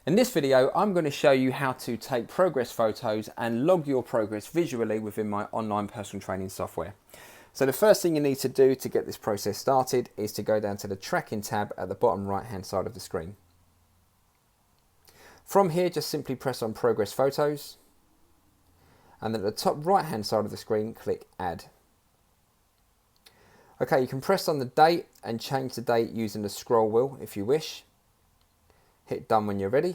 In this video, I'm going to show you how to take progress photos and log your progress visually within my online personal training software. So the first thing you need to do to get this process started is to go down to the tracking tab at the bottom right hand side of the screen. From here, just simply press on progress photos, and then at the top right hand side of the screen, click add. Okay, you can press on the date and change the date using the scroll wheel if you wish. Hit done when you're ready.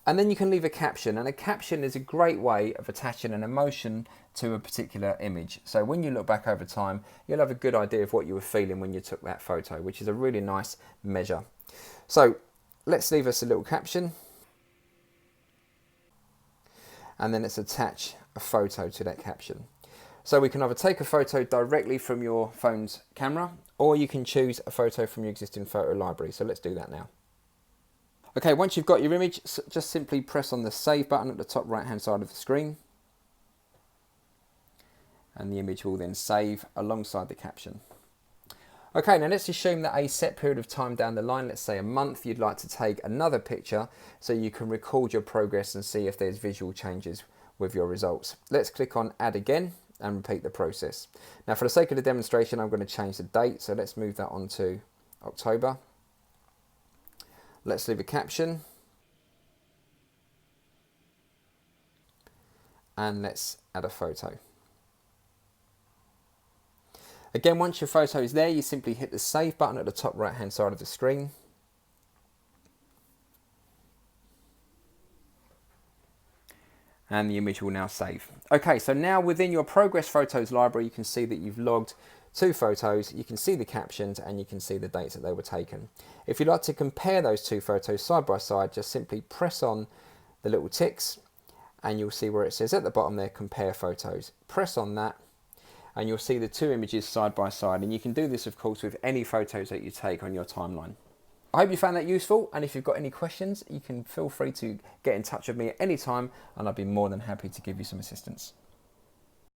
And then you can leave a caption, and a caption is a great way of attaching an emotion to a particular image. So when you look back over time, you'll have a good idea of what you were feeling when you took that photo, which is a really nice measure. So let's leave us a little caption. And then let's attach a photo to that caption. So we can either take a photo directly from your phone's camera, or you can choose a photo from your existing photo library. So let's do that now. Okay, once you've got your image, just simply press on the save button at the top right hand side of the screen. And the image will then save alongside the caption. Okay, now let's assume that a set period of time down the line, let's say a month, you'd like to take another picture so you can record your progress and see if there's visual changes with your results. Let's click on add again and repeat the process. Now for the sake of the demonstration, I'm going to change the date, so let's move that on to October. Let's leave a caption. And let's add a photo. Again, once your photo is there, you simply hit the save button at the top right hand side of the screen. And the image will now save. Okay, so now within your progress photos library, you can see that you've logged 2 photos, you can see the captions, and you can see the dates that they were taken. If you'd like to compare those 2 photos side by side, just simply press on the little ticks and you'll see where it says at the bottom there, compare photos. Press on that and you'll see the 2 images side by side, and you can do this of course with any photos that you take on your timeline. I hope you found that useful, and if you've got any questions, you can feel free to get in touch with me at any time and I'd be more than happy to give you some assistance.